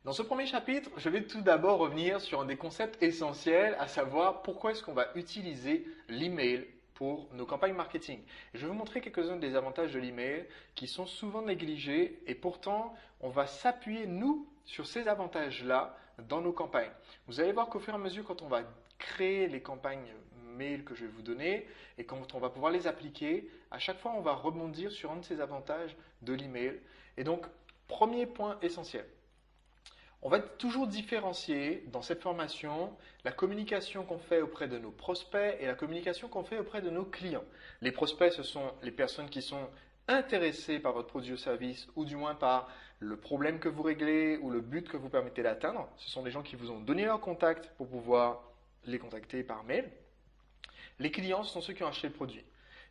Dans ce premier chapitre, je vais tout d'abord revenir sur un des concepts essentiels, à savoir pourquoi est-ce qu'on va utiliser l'email pour nos campagnes marketing. Je vais vous montrer quelques-uns des avantages de l'email qui sont souvent négligés et pourtant on va s'appuyer, nous, sur ces avantages-là dans nos campagnes. Vous allez voir qu'au fur et à mesure, quand on va créer les campagnes mail que je vais vous donner et quand on va pouvoir les appliquer, à chaque fois on va rebondir sur un de ces avantages de l'email. Et donc, premier point essentiel. On va toujours différencier dans cette formation la communication qu'on fait auprès de nos prospects et la communication qu'on fait auprès de nos clients. Les prospects, ce sont les personnes qui sont intéressées par votre produit ou service ou du moins par le problème que vous réglez ou le but que vous permettez d'atteindre. Ce sont des gens qui vous ont donné leur contact pour pouvoir les contacter par mail. Les clients, ce sont ceux qui ont acheté le produit.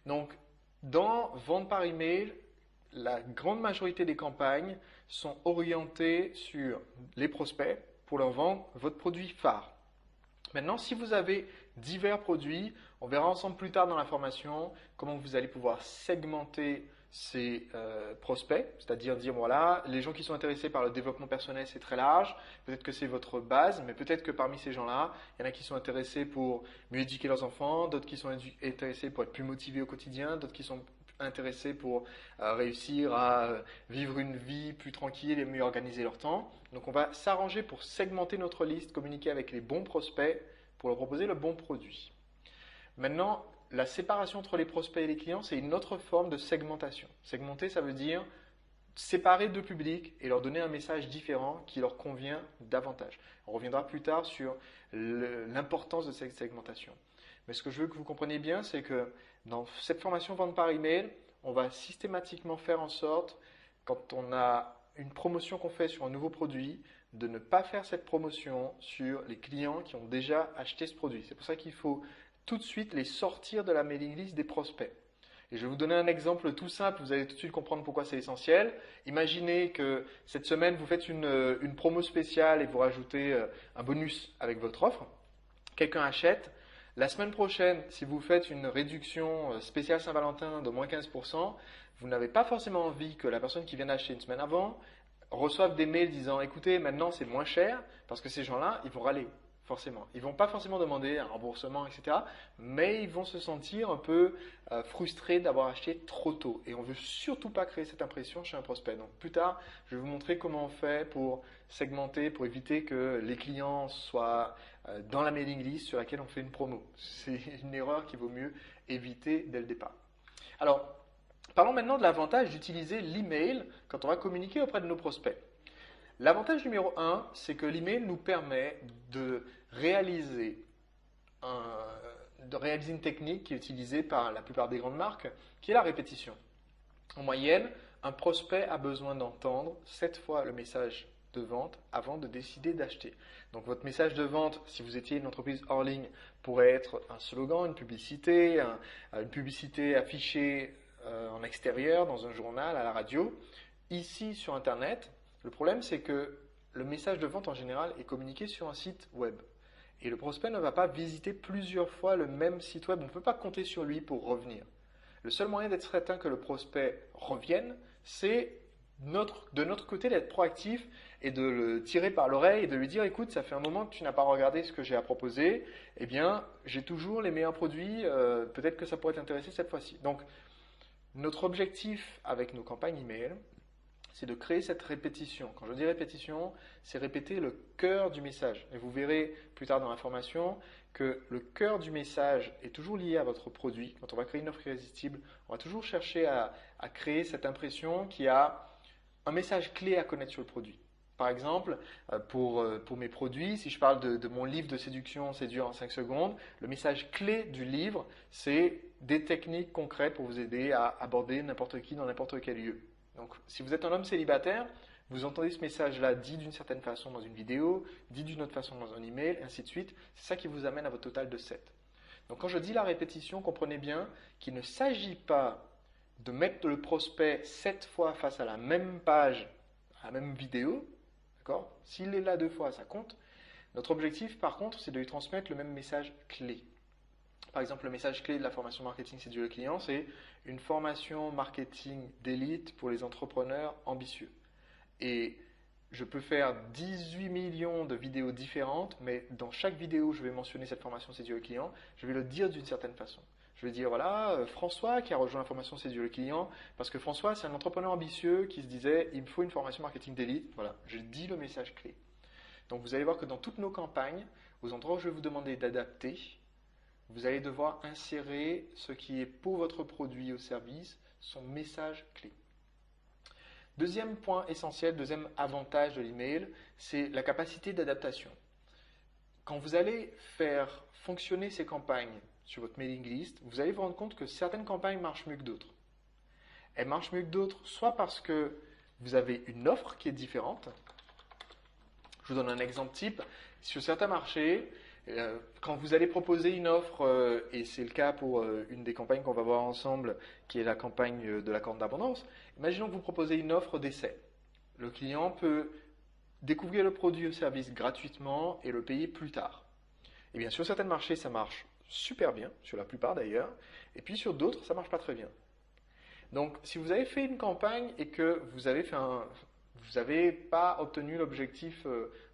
Donc, dans vente par email, la grande majorité des campagnes sont orientées sur les prospects pour leur vendre votre produit phare. Maintenant, si vous avez divers produits, on verra ensemble plus tard dans la formation comment vous allez pouvoir segmenter ces prospects, c'est-à-dire dire voilà, les gens qui sont intéressés par le développement personnel, c'est très large, peut-être que c'est votre base, mais peut-être que parmi ces gens-là, il y en a qui sont intéressés pour mieux éduquer leurs enfants, d'autres qui sont intéressés pour être plus motivés au quotidien, d'autres qui sont intéressés pour réussir à vivre une vie plus tranquille et mieux organiser leur temps. Donc on va s'arranger pour segmenter notre liste, communiquer avec les bons prospects pour leur proposer le bon produit. Maintenant, la séparation entre les prospects et les clients, c'est une autre forme de segmentation. Segmenter, ça veut dire séparer deux publics et leur donner un message différent qui leur convient davantage. On reviendra plus tard sur l'importance de cette segmentation. Mais ce que je veux que vous compreniez bien, c'est que dans cette formation vente par email, on va systématiquement faire en sorte, quand on a une promotion qu'on fait sur un nouveau produit, de ne pas faire cette promotion sur les clients qui ont déjà acheté ce produit. C'est pour ça qu'il faut tout de suite les sortir de la mailing list des prospects. Et je vais vous donner un exemple tout simple, vous allez tout de suite comprendre pourquoi c'est essentiel. Imaginez que cette semaine, vous faites une promo spéciale et vous rajoutez un bonus avec votre offre. Quelqu'un achète. La semaine prochaine, si vous faites une réduction spéciale Saint-Valentin de moins 15%, vous n'avez pas forcément envie que la personne qui vient d'acheter une semaine avant reçoive des mails disant écoutez, maintenant c'est moins cher, parce que ces gens-là, ils vont râler, forcément. Ils ne vont pas forcément demander un remboursement, etc. Mais ils vont se sentir un peu frustrés d'avoir acheté trop tôt. Et on ne veut surtout pas créer cette impression chez un prospect. Donc plus tard, je vais vous montrer comment on fait pour segmenter, pour éviter que les clients soient dans la mailing list sur laquelle on fait une promo. C'est une erreur qu'il vaut mieux éviter dès le départ. Alors, parlons maintenant de l'avantage d'utiliser l'email quand on va communiquer auprès de nos prospects. L'avantage numéro 1, c'est que l'email nous permet de réaliser une technique qui est utilisée par la plupart des grandes marques, qui est la répétition. En moyenne, un prospect a besoin d'entendre 7 fois le message de vente avant de décider d'acheter. Donc votre message de vente, si vous étiez une entreprise hors ligne, pourrait être un slogan, une publicité affichée en extérieur, dans un journal, à la radio. Ici, sur Internet, le problème, c'est que le message de vente, en général, est communiqué sur un site web. Et le prospect ne va pas visiter plusieurs fois le même site web. On ne peut pas compter sur lui pour revenir. Le seul moyen d'être certain que le prospect revienne, c'est de notre côté d'être proactif et de le tirer par l'oreille et de lui dire écoute, ça fait un moment que tu n'as pas regardé ce que j'ai à proposer, eh bien, j'ai toujours les meilleurs produits, peut-être que ça pourrait t'intéresser cette fois-ci. Donc, notre objectif avec nos campagnes email, c'est de créer cette répétition. Quand je dis répétition, c'est répéter le cœur du message. Et vous verrez plus tard dans la formation que le cœur du message est toujours lié à votre produit. Quand on va créer une offre irrésistible, on va toujours chercher à créer cette impression qu'il y a un message clé à connaître sur le produit. Par exemple, pour mes produits, si je parle de mon livre de séduction, Séduire en 5 secondes, le message clé du livre, c'est des techniques concrètes pour vous aider à aborder n'importe qui dans n'importe quel lieu. Donc, si vous êtes un homme célibataire, vous entendez ce message-là dit d'une certaine façon dans une vidéo, dit d'une autre façon dans un email, ainsi de suite. C'est ça qui vous amène à votre total de 7. Donc, quand je dis la répétition, comprenez bien qu'il ne s'agit pas de mettre le prospect 7 fois face à la même page, à la même vidéo. D'accord ? S'il est là 2 fois, ça compte. Notre objectif, par contre, c'est de lui transmettre le même message clé. Par exemple, le message clé de la formation marketing séduire le client, c'est une formation marketing d'élite pour les entrepreneurs ambitieux. Et Je peux faire 18 millions de vidéos différentes, mais dans chaque vidéo, je vais mentionner cette formation séduire le client, je vais le dire d'une certaine façon. Je vais dire, voilà, François qui a rejoint la formation séduire le client, parce que François, c'est un entrepreneur ambitieux qui se disait, il me faut une formation marketing d'élite. Voilà, je dis le message clé. Donc vous allez voir que dans toutes nos campagnes, aux endroits où je vais vous demander d'adapter, vous allez devoir insérer ce qui est pour votre produit ou service, son message clé. Deuxième point essentiel, deuxième avantage de l'email, c'est la capacité d'adaptation. Quand vous allez faire fonctionner ces campagnes sur votre mailing list, vous allez vous rendre compte que certaines campagnes marchent mieux que d'autres. Elles marchent mieux que d'autres, soit parce que vous avez une offre qui est différente. Je vous donne un exemple type. Sur certains marchés, quand vous allez proposer une offre, et c'est le cas pour une des campagnes qu'on va voir ensemble, qui est la campagne de la corne d'abondance, imaginons que vous proposez une offre d'essai. Le client peut découvrir le produit ou service gratuitement et le payer plus tard. Et bien sur certains marchés, ça marche super bien, sur la plupart d'ailleurs, et puis sur d'autres, ça ne marche pas très bien. Donc si vous avez fait une campagne et que vous n'avez pas obtenu l'objectif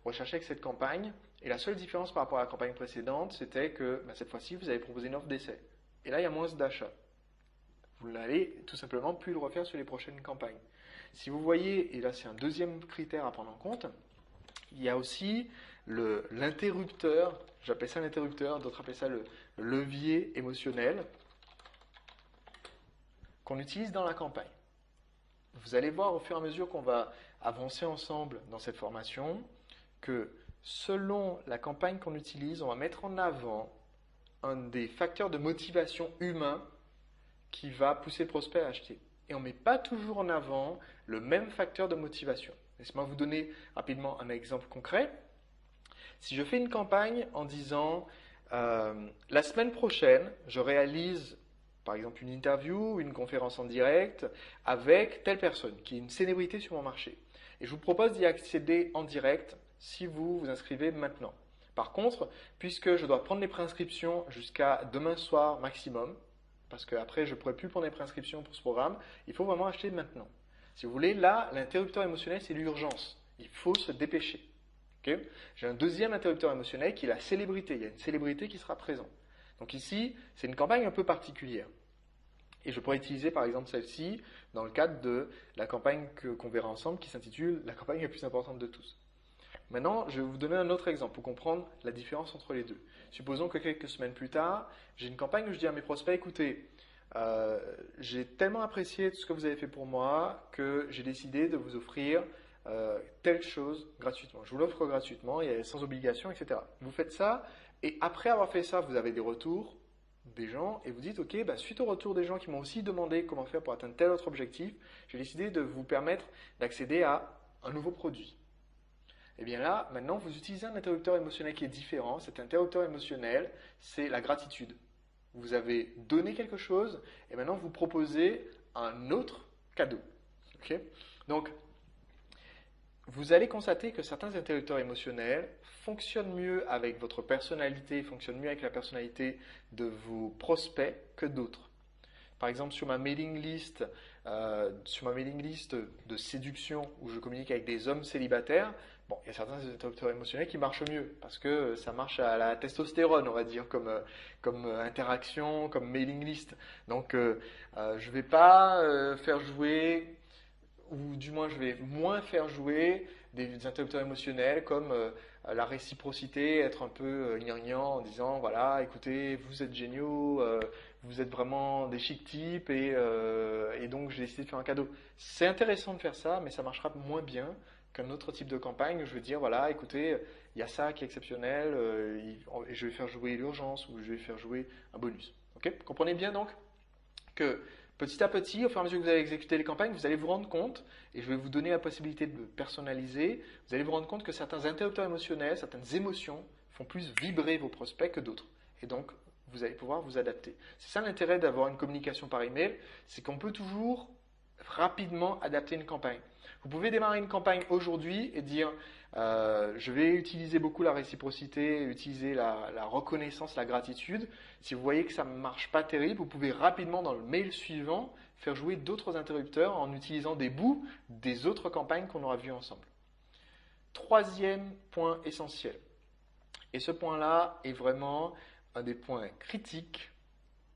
recherché avec cette campagne, et la seule différence par rapport à la campagne précédente, c'était que cette fois-ci, vous avez proposé une offre d'essai. Et là, il y a moins d'achats. Vous n'allez tout simplement plus le refaire sur les prochaines campagnes. Si vous voyez, et là c'est un deuxième critère à prendre en compte, il y a aussi l'interrupteur, j'appelle ça l'interrupteur, d'autres appellent ça le levier émotionnel, qu'on utilise dans la campagne. Vous allez voir au fur et à mesure qu'on va avancer ensemble dans cette formation que selon la campagne qu'on utilise, on va mettre en avant un des facteurs de motivation humain qui va pousser le prospect à acheter. Et on ne met pas toujours en avant le même facteur de motivation. Laissez-moi vous donner rapidement un exemple concret. Si je fais une campagne en disant la semaine prochaine, je réalise par exemple une interview, une conférence en direct avec telle personne qui est une célébrité sur mon marché. Et je vous propose d'y accéder en direct si vous vous inscrivez maintenant. Par contre, puisque je dois prendre les préinscriptions jusqu'à demain soir maximum, parce qu'après je ne pourrai plus prendre les préinscriptions pour ce programme, il faut vraiment acheter maintenant. Si vous voulez, là, l'interrupteur émotionnel, c'est l'urgence. Il faut se dépêcher. Okay. J'ai un deuxième interrupteur émotionnel qui est la célébrité. Il y a une célébrité qui sera présente. Donc ici, c'est une campagne un peu particulière. Et je pourrais utiliser par exemple celle-ci dans le cadre de la campagne qu'on verra ensemble qui s'intitule « La campagne la plus importante de tous ». Maintenant, je vais vous donner un autre exemple pour comprendre la différence entre les deux. Supposons que quelques semaines plus tard, j'ai une campagne où je dis à mes prospects, écoutez, j'ai tellement apprécié tout ce que vous avez fait pour moi que j'ai décidé de vous offrir telle chose gratuitement. Je vous l'offre gratuitement et sans obligation, etc. Vous faites ça et après avoir fait ça, vous avez des retours des gens et vous dites, ok, suite au retour des gens qui m'ont aussi demandé comment faire pour atteindre tel autre objectif, j'ai décidé de vous permettre d'accéder à un nouveau produit. Et bien là, maintenant, vous utilisez un interrupteur émotionnel qui est différent. Cet interrupteur émotionnel, c'est la gratitude. Vous avez donné quelque chose et maintenant vous proposez un autre cadeau. Okay. Donc, vous allez constater que certains interrupteurs émotionnels fonctionnent mieux avec votre personnalité, fonctionnent mieux avec la personnalité de vos prospects que d'autres. Par exemple, sur ma mailing list de séduction où je communique avec des hommes célibataires, bon, il y a certains interrupteurs émotionnels qui marchent mieux parce que ça marche à la testostérone, on va dire, comme interaction, comme mailing list. Donc, je ne vais pas faire jouer, ou du moins je vais moins faire jouer des interrupteurs émotionnels comme la réciprocité, être un peu gnangnan en disant voilà, écoutez, vous êtes géniaux, vous êtes vraiment des chic types et donc j'ai décidé de faire un cadeau. C'est intéressant de faire ça, mais ça marchera moins bien qu'un autre type de campagne où je vais dire voilà, écoutez, il y a ça qui est exceptionnel, et je vais faire jouer l'urgence ou je vais faire jouer un bonus. Okay. Vous comprenez bien donc que petit à petit, au fur et à mesure que vous allez exécuter les campagnes, vous allez vous rendre compte, et je vais vous donner la possibilité de personnaliser, vous allez vous rendre compte que certains interrupteurs émotionnels, certaines émotions font plus vibrer vos prospects que d'autres. Et donc, vous allez pouvoir vous adapter. C'est ça l'intérêt d'avoir une communication par email, c'est qu'on peut toujours rapidement adapter une campagne. Vous pouvez démarrer une campagne aujourd'hui et dire je vais utiliser beaucoup la réciprocité, utiliser la reconnaissance, la gratitude. Si vous voyez que ça ne marche pas terrible, vous pouvez rapidement dans le mail suivant faire jouer d'autres interrupteurs en utilisant des bouts des autres campagnes qu'on aura vues ensemble. troisième point essentiel. Et ce point-là est vraiment un des points critiques,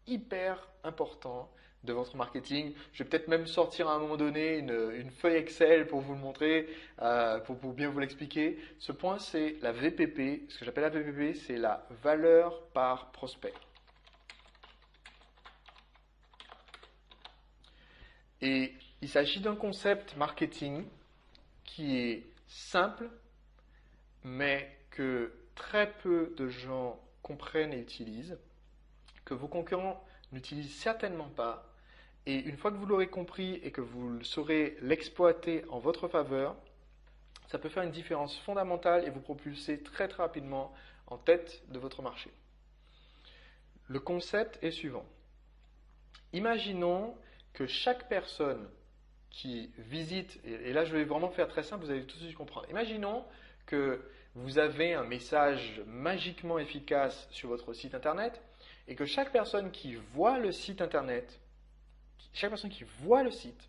hyper importants de votre marketing. Je vais peut-être même sortir à un moment donné une feuille Excel pour vous le montrer, pour bien vous l'expliquer. Ce point, c'est la VPP. Ce que j'appelle la VPP, c'est la valeur par prospect. Et il s'agit d'un concept marketing qui est simple, mais que très peu de gens comprennent et utilisent, que vos concurrents n'utilisent certainement pas. Et une fois que vous l'aurez compris et que vous saurez l'exploiter en votre faveur, ça peut faire une différence fondamentale et vous propulser très très rapidement en tête de votre marché. Le concept est suivant. Imaginons que chaque personne qui visite, et là je vais vraiment faire très simple, vous allez tout de suite comprendre. Imaginons que vous avez un message magiquement efficace sur votre site internet et que chaque personne qui voit le site internet, chaque personne qui voit le site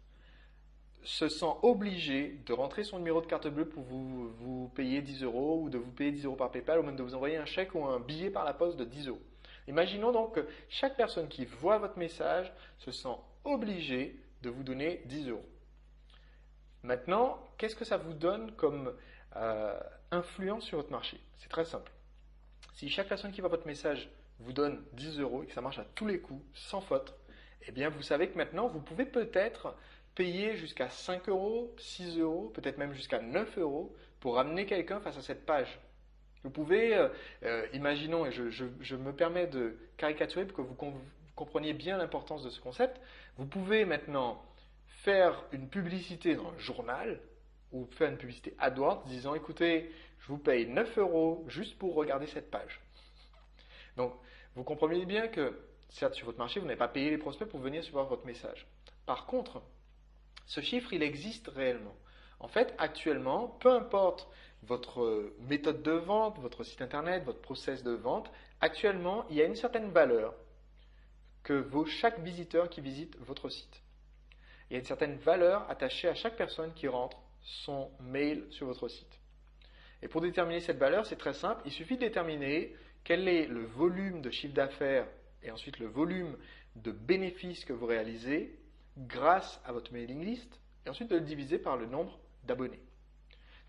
se sent obligée de rentrer son numéro de carte bleue pour vous payer 10 euros ou de vous payer 10 euros par PayPal ou même de vous envoyer un chèque ou un billet par la poste de 10 euros. Imaginons donc que chaque personne qui voit votre message se sent obligée de vous donner 10 euros. Maintenant, qu'est-ce que ça vous donne comme influence sur votre marché? C'est très simple. Si chaque personne qui voit votre message vous donne 10 euros et que ça marche à tous les coups, sans faute, eh bien vous savez que maintenant vous pouvez peut-être payer jusqu'à 5 euros, 6 euros, peut-être même jusqu'à 9 euros pour amener quelqu'un face à cette page. Vous pouvez, imaginons, et je me permets de caricaturer pour que vous compreniez bien l'importance de ce concept, vous pouvez maintenant faire une publicité dans un journal ou faire une publicité AdWords disant écoutez, je vous paye 9 euros juste pour regarder cette page. Donc, vous comprenez bien que, certes, sur votre marché, vous n'avez pas payé les prospects pour venir suivre votre message. Par contre, ce chiffre, il existe réellement. En fait, actuellement, peu importe votre méthode de vente, votre site internet, votre process de vente, actuellement, il y a une certaine valeur que vaut chaque visiteur qui visite votre site. Il y a une certaine valeur attachée à chaque personne qui rentre son mail sur votre site. Et pour déterminer cette valeur, c'est très simple. Il suffit de déterminer quel est le volume de chiffre d'affaires et ensuite le volume de bénéfices que vous réalisez grâce à votre mailing list et ensuite de le diviser par le nombre d'abonnés.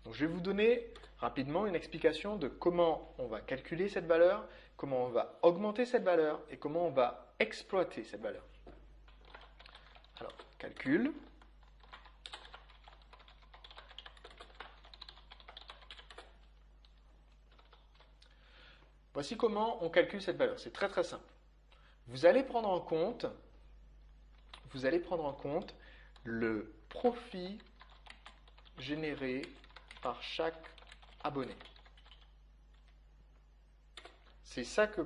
Donc je vais vous donner rapidement une explication de comment on va calculer cette valeur, comment on va augmenter cette valeur et comment on va exploiter cette valeur. Alors, calcul. Voici comment on calcule cette valeur. C'est très très simple. Vous allez prendre en compte le profit généré par chaque abonné. C'est ça que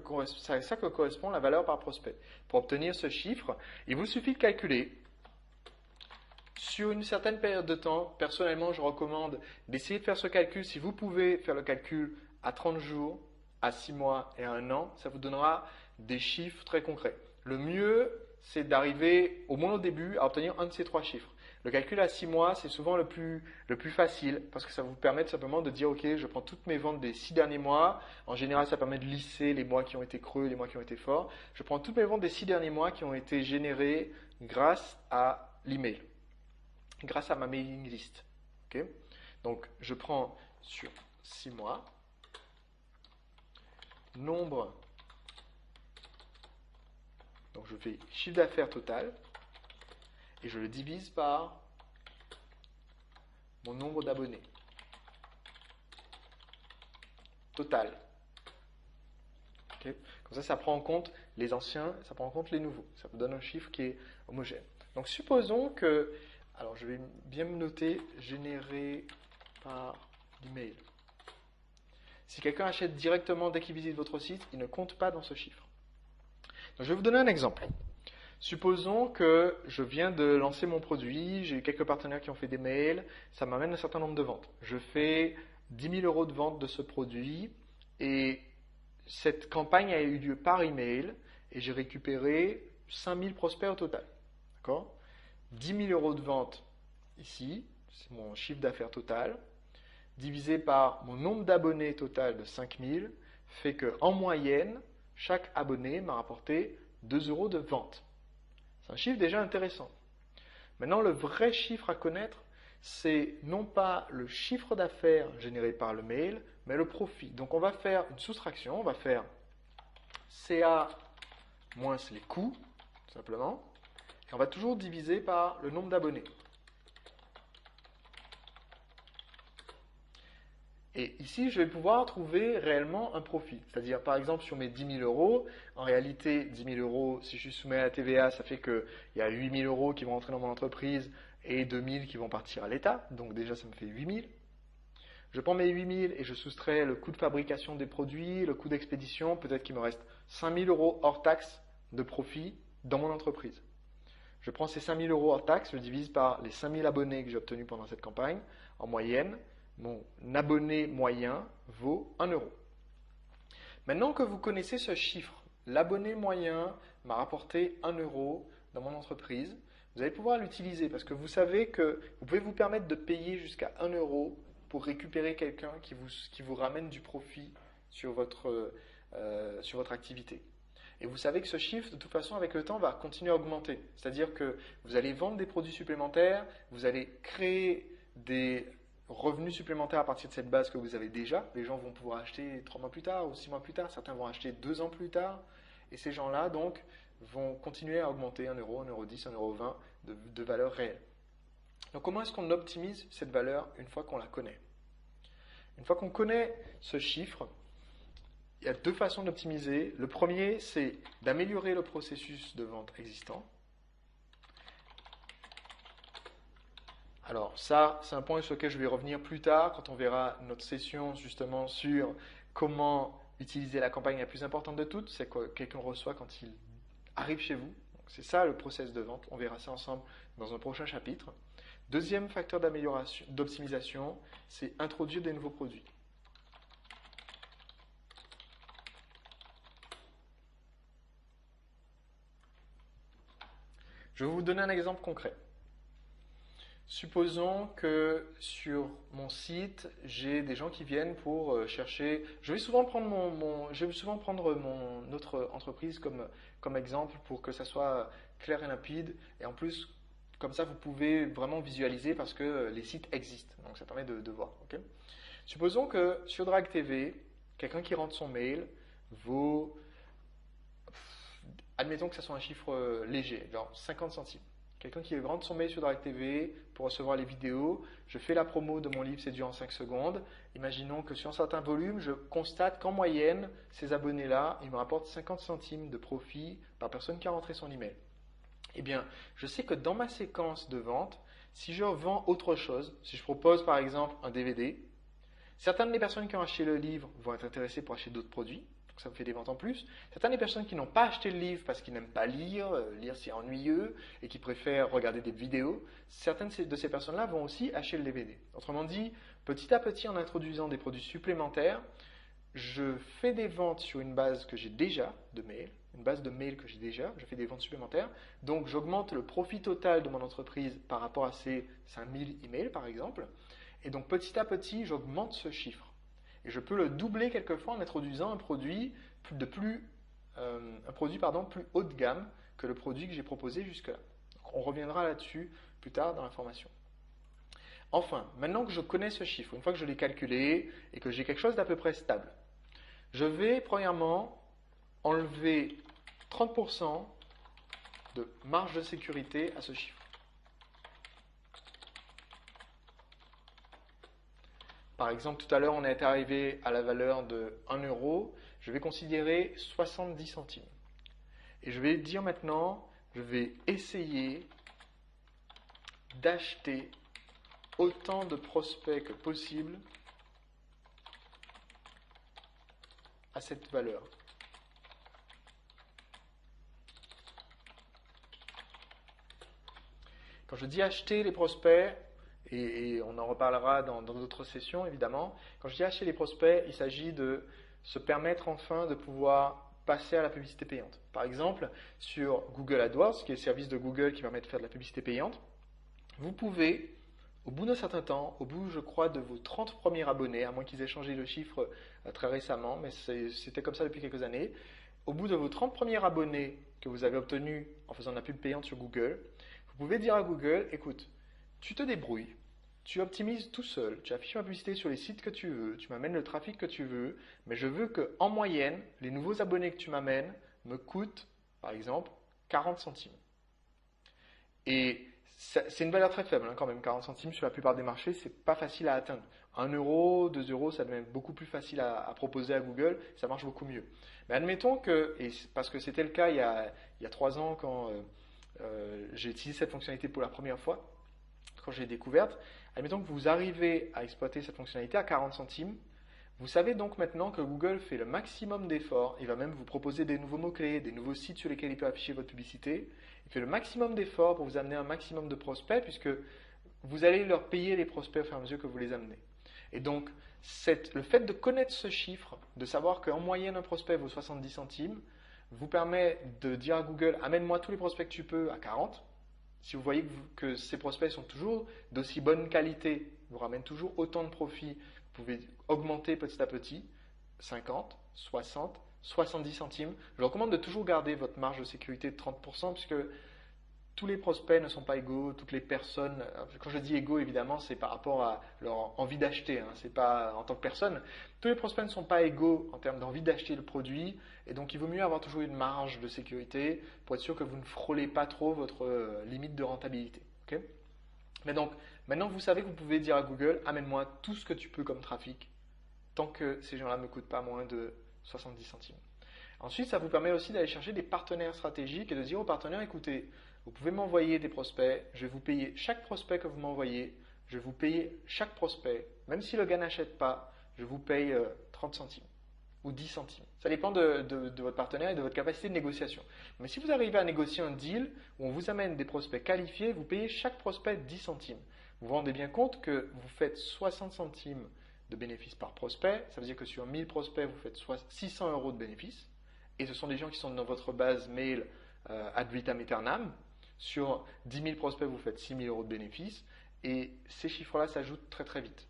correspond la valeur par prospect. Pour obtenir ce chiffre, il vous suffit de calculer sur une certaine période de temps. Personnellement, je recommande d'essayer de faire ce calcul. Si vous pouvez faire le calcul à 30 jours, à 6 mois et à 1 an, ça vous donnera des chiffres très concrets. Le mieux, c'est d'arriver au moins au début à obtenir un de ces 3 chiffres. Le calcul à 6 mois, c'est souvent le plus facile parce que ça vous permet simplement de dire ok, je prends toutes mes ventes des 6 derniers mois. En général, ça permet de lisser les mois qui ont été creux et les mois qui ont été forts. Je prends toutes mes ventes des 6 derniers mois qui ont été générées grâce à l'email, grâce à ma mailing list. Okay. Donc, je prends sur 6 mois, nombre, donc je fais chiffre d'affaires total, et je le divise par mon nombre d'abonnés total. Okay. Comme ça, ça prend en compte les anciens, ça prend en compte les nouveaux. Ça vous donne un chiffre qui est homogène. Donc, supposons que, alors je vais bien me noter, généré par l'email. Si quelqu'un achète directement dès qu'il visite votre site, il ne compte pas dans ce chiffre. Donc, je vais vous donner un exemple. Supposons que je viens de lancer mon produit, j'ai eu quelques partenaires qui ont fait des mails, ça m'amène un certain nombre de ventes. Je fais 10 000 euros de vente de ce produit et cette campagne a eu lieu par email et j'ai récupéré 5 000 prospects au total. D'accord ? 10 000 euros de vente ici, c'est mon chiffre d'affaires total. divisé par mon nombre d'abonnés total de 5000 fait qu'en moyenne, chaque abonné m'a rapporté 2 € de vente. C'est un chiffre déjà intéressant. Maintenant, le vrai chiffre à connaître, c'est non pas le chiffre d'affaires généré par le mail, mais le profit. Donc on va faire une soustraction, on va faire CA moins les coûts, tout simplement, et on va toujours diviser par le nombre d'abonnés. Et ici, je vais pouvoir trouver réellement un profit. C'est-à-dire, par exemple, sur mes 10 000 €, en réalité, 10 000 €, si je suis soumis à la TVA, ça fait qu'il y a 8 000 € qui vont entrer dans mon entreprise et 2 000 qui vont partir à l'État. Donc déjà, ça me fait 8 000. Je prends mes 8 000 et je soustrais le coût de fabrication des produits, le coût d'expédition. Peut-être qu'il me reste 5 000 € hors taxe de profit dans mon entreprise. Je prends ces 5 000 € hors taxe, je le divise par les 5 000 abonnés que j'ai obtenus pendant cette campagne. En moyenne, mon abonné moyen vaut 1 €. Maintenant que vous connaissez ce chiffre, l'abonné moyen m'a rapporté 1 € dans mon entreprise, vous allez pouvoir l'utiliser parce que vous savez que vous pouvez vous permettre de payer jusqu'à 1 € pour récupérer quelqu'un qui vous ramène du profit sur votre activité. Et vous savez que ce chiffre, de toute façon, avec le temps, va continuer à augmenter. C'est-à-dire que vous allez vendre des produits supplémentaires, vous allez créer des revenus supplémentaires à partir de cette base que vous avez déjà. Les gens vont pouvoir acheter 3 mois plus tard ou 6 mois plus tard. Certains vont acheter 2 ans plus tard. Et ces gens-là, donc, vont continuer à augmenter 1 €, 1,10 €, 1,20 € de valeur réelle. Donc, comment est-ce qu'on optimise cette valeur une fois qu'on la connaît? Une fois qu'on connaît ce chiffre, il y a 2 façons d'optimiser. Le premier, c'est d'améliorer le processus de vente existant. Alors ça, c'est un point sur lequel je vais revenir plus tard quand on verra notre session justement sur comment utiliser la campagne la plus importante de toutes, c'est que quelqu'un reçoit quand il arrive chez vous. C'est ça le process de vente, on verra ça ensemble dans un prochain chapitre. Deuxième facteur d'amélioration, d'optimisation, c'est introduire des nouveaux produits. Je vais vous donner un exemple concret. Supposons que sur mon site, j'ai des gens qui viennent pour chercher. Je vais souvent prendre mon autre entreprise comme exemple pour que ça soit clair et limpide. Et en plus, comme ça, vous pouvez vraiment visualiser parce que les sites existent. Donc ça permet de voir. Okay. Supposons que sur Drag TV, quelqu'un qui rentre son mail vaut, admettons que ça soit un chiffre léger, genre 50 centimes. Quelqu'un qui rentre son mail sur Drag TV pour recevoir les vidéos, je fais la promo de mon livre Séduire en 5 secondes. Imaginons que sur un certain volume, je constate qu'en moyenne, ces abonnés-là, ils me rapportent 50 centimes de profit par personne qui a rentré son email. Eh bien, je sais que dans ma séquence de vente, si je vends autre chose, si je propose par exemple un DVD, certaines des personnes qui ont acheté le livre vont être intéressées pour acheter d'autres produits. Ça me fait des ventes en plus. Certaines des personnes qui n'ont pas acheté le livre parce qu'ils n'aiment pas lire, lire c'est ennuyeux et qui préfèrent regarder des vidéos, certaines de ces personnes-là vont aussi acheter le DVD. Autrement dit, petit à petit en introduisant des produits supplémentaires, je fais des ventes sur une base que j'ai déjà de mail, une base de mail que j'ai déjà, je fais des ventes supplémentaires, donc j'augmente le profit total de mon entreprise par rapport à ces 5000 emails par exemple, et donc petit à petit j'augmente ce chiffre. Et je peux le doubler quelquefois en introduisant un produit plus haut de gamme que le produit que j'ai proposé jusque-là. On reviendra là-dessus plus tard dans la formation. Enfin, maintenant que je connais ce chiffre, une fois que je l'ai calculé et que j'ai quelque chose d'à peu près stable, je vais premièrement enlever 30% de marge de sécurité à ce chiffre. Par exemple, tout à l'heure, on est arrivé à la valeur de 1 €. Je vais considérer 70 centimes. Et je vais dire maintenant, je vais essayer d'acheter autant de prospects que possible à cette valeur. Quand je dis acheter les prospects, et on en reparlera dans d'autres sessions évidemment, quand je dis acheter les prospects, il s'agit de se permettre enfin de pouvoir passer à la publicité payante. Par exemple, sur Google AdWords, qui est le service de Google qui permet de faire de la publicité payante, vous pouvez Au bout d'un certain temps, au bout, je crois, de vos 30 premiers abonnés, à moins qu'ils aient changé le chiffre très récemment, mais c'était comme ça depuis quelques années, au bout de vos 30 premiers abonnés que vous avez obtenus en faisant de la pub payante sur Google, vous pouvez dire à Google, écoute, tu te débrouilles, tu optimises tout seul, tu affiches ma publicité sur les sites que tu veux, tu m'amènes le trafic que tu veux, mais je veux qu'en moyenne, les nouveaux abonnés que tu m'amènes me coûtent, par exemple, 40 centimes. Et c'est une valeur très faible quand même, 40 centimes sur la plupart des marchés, c'est pas facile à atteindre. 1 euro, 2 euros, ça devient beaucoup plus facile à proposer à Google, ça marche beaucoup mieux. Mais admettons que, et parce que c'était le cas il y a 3 ans quand j'ai utilisé cette fonctionnalité pour la première fois, quand j'ai découverte, admettons que vous arrivez à exploiter cette fonctionnalité à 40 centimes, vous savez donc maintenant que Google fait le maximum d'efforts, il va même vous proposer des nouveaux mots-clés, des nouveaux sites sur lesquels il peut afficher votre publicité, il fait le maximum d'efforts pour vous amener un maximum de prospects puisque vous allez leur payer les prospects au fur et à mesure que vous les amenez. Et donc, le fait de connaître ce chiffre, de savoir qu'en moyenne un prospect vaut 70 centimes, vous permet de dire à Google, amène-moi tous les prospects que tu peux à 40. Si vous voyez que ces prospects sont toujours d'aussi bonne qualité, vous ramènent toujours autant de profit, vous pouvez augmenter petit à petit, 50, 60, 70 centimes. Je vous recommande de toujours garder votre marge de sécurité de 30% puisque tous les prospects ne sont pas égaux, toutes les personnes, quand je dis égaux évidemment, c'est par rapport à leur envie d'acheter, c'est pas en tant que personne. Tous les prospects ne sont pas égaux en termes d'envie d'acheter le produit et donc il vaut mieux avoir toujours une marge de sécurité pour être sûr que vous ne frôlez pas trop votre limite de rentabilité. Okay. Mais donc, maintenant vous savez que vous pouvez dire à Google, amène-moi tout ce que tu peux comme trafic tant que ces gens-là ne me coûtent pas moins de 70 centimes. Ensuite, ça vous permet aussi d'aller chercher des partenaires stratégiques et de dire aux partenaires, écoutez, vous pouvez m'envoyer des prospects, je vais vous payer chaque prospect que vous m'envoyez, je vais vous payer chaque prospect, même si le gars n'achète pas, je vous paye 30 centimes ou 10 centimes. Ça dépend de votre partenaire et de votre capacité de négociation. Mais si vous arrivez à négocier un deal où on vous amène des prospects qualifiés, vous payez chaque prospect 10 centimes. Vous vous rendez bien compte que vous faites 60 centimes de bénéfices par prospect, ça veut dire que sur 1000 prospects, vous faites 600 euros de bénéfices, et ce sont des gens qui sont dans votre base mail ad vitam aeternam. Sur 10 000 prospects, vous faites 6 000 euros de bénéfices, et ces chiffres-là s'ajoutent très très vite.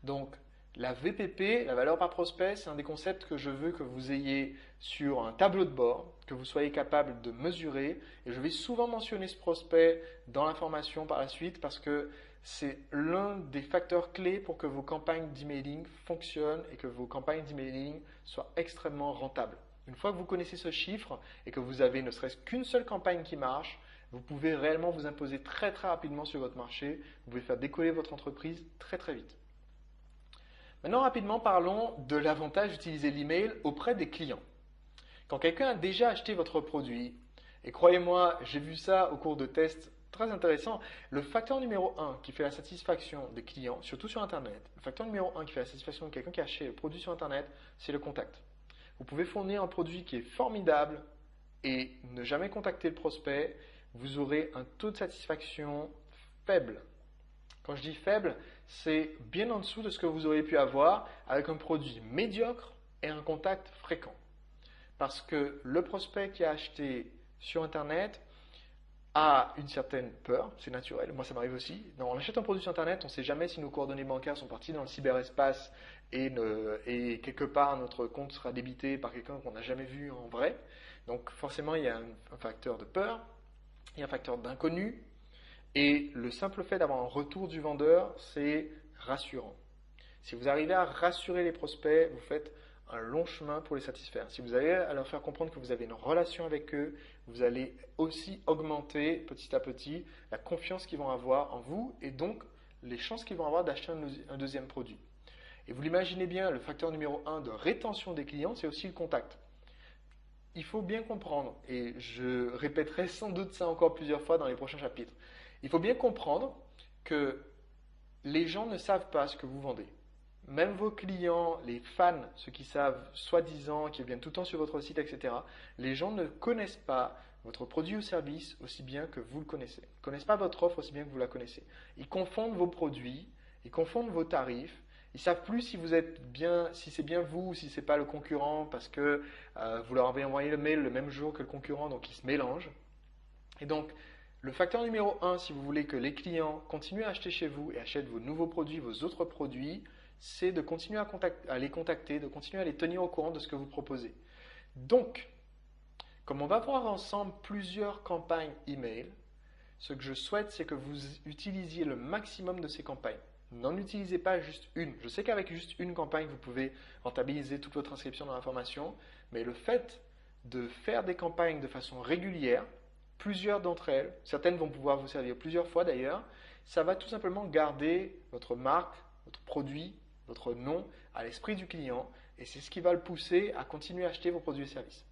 Donc, la VPP, la valeur par prospect, c'est un des concepts que je veux que vous ayez sur un tableau de bord, que vous soyez capable de mesurer, et je vais souvent mentionner ce prospect dans l'information par la suite, parce que c'est l'un des facteurs clés pour que vos campagnes d'emailing fonctionnent et que vos campagnes d'emailing soient extrêmement rentables. Une fois que vous connaissez ce chiffre et que vous avez ne serait-ce qu'une seule campagne qui marche, vous pouvez réellement vous imposer très très rapidement sur votre marché. Vous pouvez faire décoller votre entreprise très très vite. Maintenant, rapidement, parlons de l'avantage d'utiliser l'email auprès des clients. Quand quelqu'un a déjà acheté votre produit, et croyez-moi, j'ai vu ça au cours de tests très intéressants, le facteur numéro 1 qui fait la satisfaction des clients, surtout sur Internet, le facteur numéro 1 qui fait la satisfaction de quelqu'un qui a acheté le produit sur Internet, c'est le contact. Vous pouvez fournir un produit qui est formidable et ne jamais contacter le prospect, vous aurez un taux de satisfaction faible. Quand je dis faible, c'est bien en dessous de ce que vous auriez pu avoir avec un produit médiocre et un contact fréquent. Parce que le prospect qui a acheté sur Internet a une certaine peur, c'est naturel, moi ça m'arrive aussi. On achète un produit sur Internet, on ne sait jamais si nos coordonnées bancaires sont parties dans le cyberespace et quelque part notre compte sera débité par quelqu'un qu'on n'a jamais vu en vrai. Donc forcément il y a un facteur de peur, il y a un facteur d'inconnu, et le simple fait d'avoir un retour du vendeur, c'est rassurant. Si vous arrivez à rassurer les prospects, vous faites un long chemin pour les satisfaire. Si vous allez à leur faire comprendre que vous avez une relation avec eux, vous allez aussi augmenter petit à petit la confiance qu'ils vont avoir en vous et donc les chances qu'ils vont avoir d'acheter un deuxième produit. Et vous l'imaginez bien, le facteur numéro 1 de rétention des clients, c'est aussi le contact. Il faut bien comprendre, et je répéterai sans doute ça encore plusieurs fois dans les prochains chapitres, il faut bien comprendre que les gens ne savent pas ce que vous vendez. Même vos clients, les fans, ceux qui savent soi-disant, qui viennent tout le temps sur votre site, etc., les gens ne connaissent pas votre produit ou service aussi bien que vous le connaissez. Ils ne connaissent pas votre offre aussi bien que vous la connaissez. Ils confondent vos produits, ils confondent vos tarifs, ils ne savent plus si vous êtes bien, si c'est bien vous ou si ce n'est pas le concurrent parce que vous leur avez envoyé le mail le même jour que le concurrent, donc ils se mélangent. Et donc, Le facteur numéro 1, si vous voulez que les clients continuent à acheter chez vous et achètent vos nouveaux produits, vos autres produits, c'est de continuer à les contacter, de continuer à les tenir au courant de ce que vous proposez. Donc, comme on va voir ensemble plusieurs campagnes email, ce que je souhaite, c'est que vous utilisiez le maximum de ces campagnes. N'en utilisez pas juste une. Je sais qu'avec juste une campagne, vous pouvez rentabiliser toute votre inscription dans l'information, mais le fait de faire des campagnes de façon régulière, plusieurs d'entre elles, certaines vont pouvoir vous servir plusieurs fois d'ailleurs, ça va tout simplement garder votre marque, votre produit, votre nom à l'esprit du client, et c'est ce qui va le pousser à continuer à acheter vos produits et services.